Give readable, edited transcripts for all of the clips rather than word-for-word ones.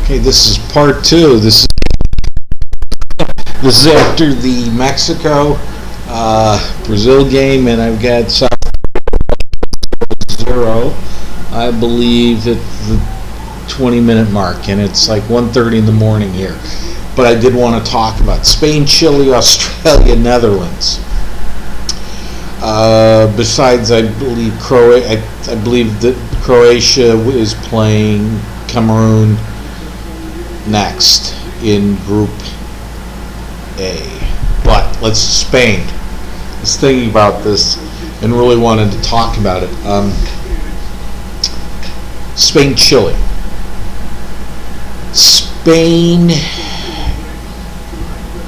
Okay, this is part two. This is after the Mexico Brazil game, and I've got South 0. I believe at the 20-minute mark, and it's like 1:30 in the morning here. But I did want to talk about Spain, Chile, Australia, Netherlands. Besides, I believe that Croatia is playing Cameroon next in Group A. But let's Spain. I was thinking about this and really wanted to talk about it. Spain, Chile. Spain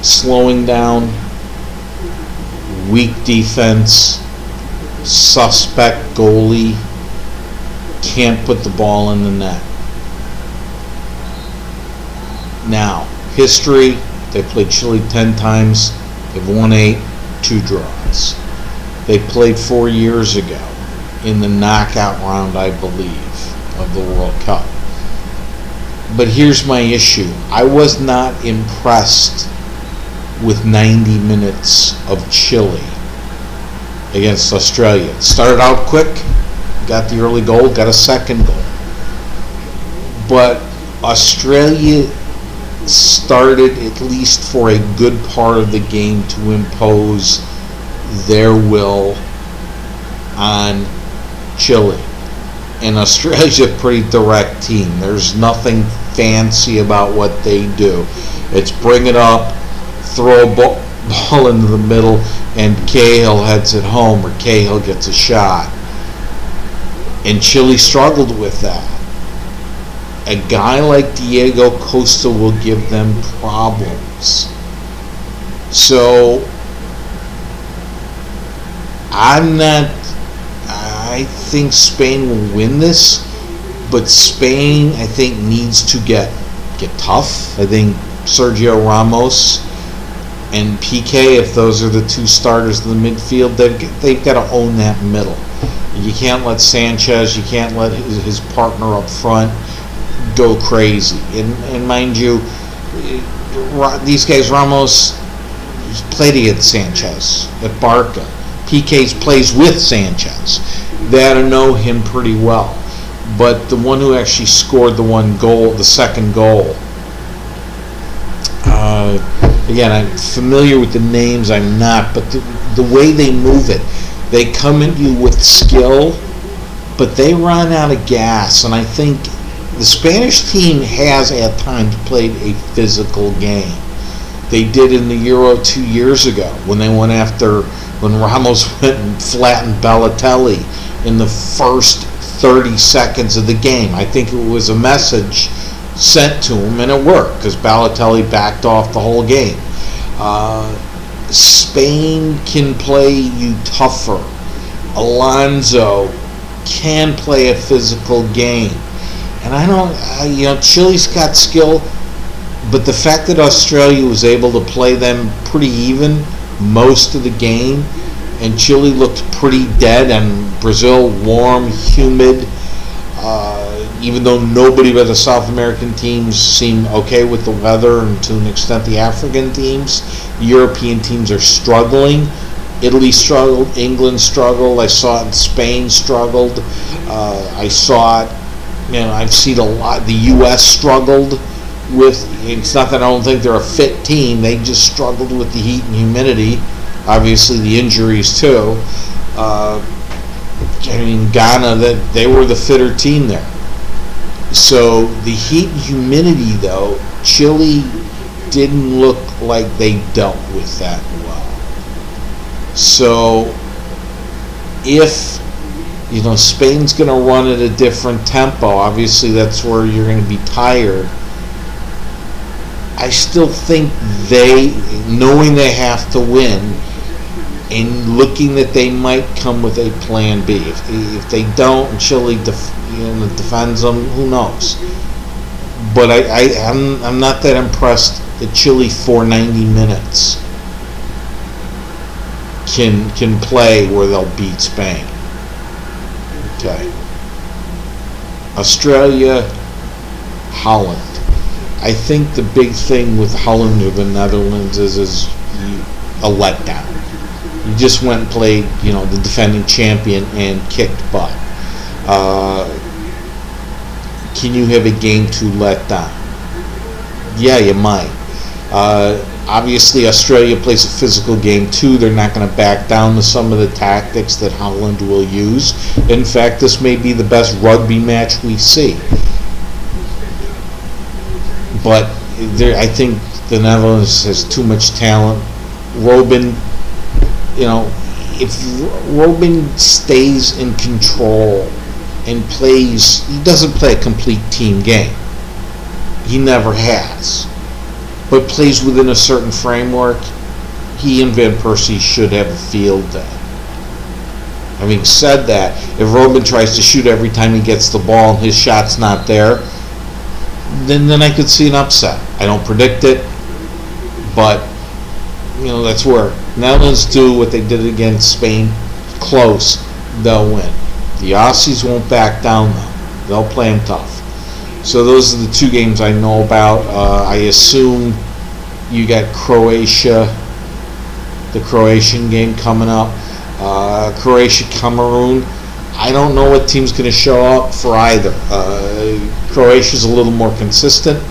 slowing down, weak defense, suspect goalie, can't put the ball in the net. Now, history, they played Chile 10 times, they've won 8, 2 draws. They played 4 years ago in the knockout round, I believe, of the World Cup. But here's my issue. I was not impressed with 90 minutes of Chile against Australia. It started out quick, got the early goal, got a second goal. But Australia started, at least for a good part of the game, to impose their will on Chile. And Australia's a pretty direct team. There's nothing fancy about what they do. It's bring it up, throw a ball into the middle, and Cahill heads it home, or Cahill gets a shot. And Chile struggled with that. A guy like Diego Costa will give them problems. So, I think Spain will win this, but Spain, I think, needs to get tough. I think Sergio Ramos and PK, if those are the two starters in the midfield, they've got to own that middle. You can't let Sanchez, you can't let his partner up front go crazy. And mind you, these guys, Ramos played against Sanchez at Barca. PK plays with Sanchez. They ought to know him pretty well. But the one who actually scored the second goal, again, I'm familiar with the names, I'm not, but the way they move it, they come at you with skill, but they run out of gas. And I think the Spanish team has at times played a physical game. They did in the Euro 2 years ago when Ramos went and flattened Balotelli in the first 30 seconds of the game. I think it was a message sent to him, and it worked because Balotelli backed off the whole game. Spain can play you tougher. Alonso can play a physical game. And Chile's got skill, but the fact that Australia was able to play them pretty even most of the game, and Chile looked pretty dead, and Brazil warm, humid, even though nobody but the South American teams seem okay with the weather, and to an extent the African teams. The European teams are struggling. Italy struggled, England struggled, I saw it in Spain struggled, I saw it, I've seen a lot. The U.S. struggled with, it's not that I don't think they're a fit team, they just struggled with the heat and humidity, obviously the injuries too. Ghana, they were the fitter team there. So the heat and humidity, though, Chile didn't look like they dealt with that well. So if Spain's going to run at a different tempo, obviously that's where you're going to be tired. I still think knowing they have to win and looking that they might come with a plan B. If they don't, and Chile defends them, who knows? But I'm not that impressed that Chile for 90 minutes can play where they'll beat Spain. Okay. Australia, Holland. I think the big thing with Holland or the Netherlands is a letdown. You just went and played, the defending champion and kicked butt. Can you have a game 2 letdown? Yeah, you might. Obviously, Australia plays a physical game too. They're not going to back down to some of the tactics that Holland will use. In fact, this may be the best rugby match we see. But I think the Netherlands has too much talent. Robin, if Robin stays in control and plays, he doesn't play a complete team game. He never has. But plays within a certain framework, he and Van Persie should have a field day. Having said that, if Robin tries to shoot every time he gets the ball and his shot's not there, then I could see an upset. I don't predict it, but that's where Netherlands do what they did against Spain. Close, they'll win. The Aussies won't back down though. They'll play them tough. So those are the 2 games I know about. I assume you got Croatia, the Croatian game coming up. Croatia-Cameroon. I don't know what team's going to show up for either. Croatia's a little more consistent.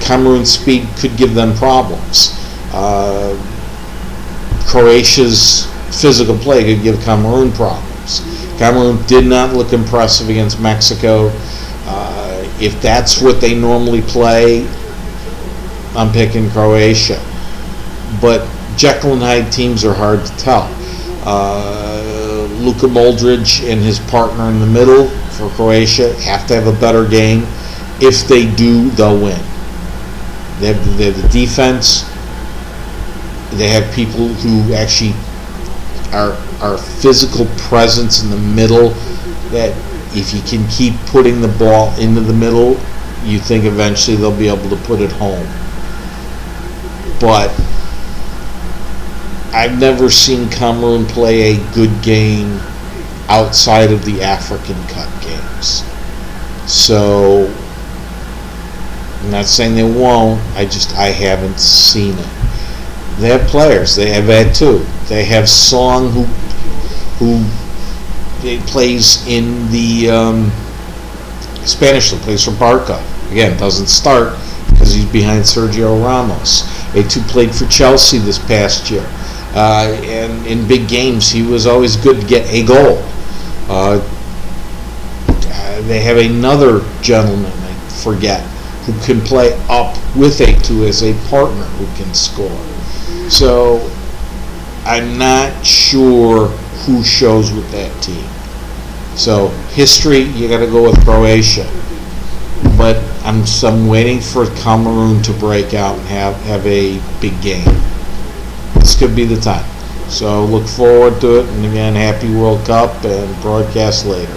Cameroon's speed could give them problems. Croatia's physical play could give Cameroon problems. Cameroon did not look impressive against Mexico. If that's what they normally play, I'm picking Croatia. But Jekyll and Hyde teams are hard to tell. Luka Modric and his partner in the middle for Croatia have to have a better game. If they do, they'll win. They have the defense. They have people who actually are physical presence in the middle that if you can keep putting the ball into the middle, you think eventually they'll be able to put it home. But I've never seen Cameroon play a good game outside of the African Cup games. So I'm not saying they won't. I haven't seen it. They have players. They have had 2. They have Song who plays in the Spanish league, plays for Barca. Again, doesn't start because he's behind Sergio Ramos. They played for Chelsea this past year. And in big games, he was always good to get a goal. They have another gentleman, I forget, who can play up with A2 as a partner who can score. So I'm not sure who shows with that team. So history, you got to go with Croatia. But I'm waiting for Cameroon to break out and have a big game. This could be the time. So look forward to it. And again, happy World Cup and broadcast later.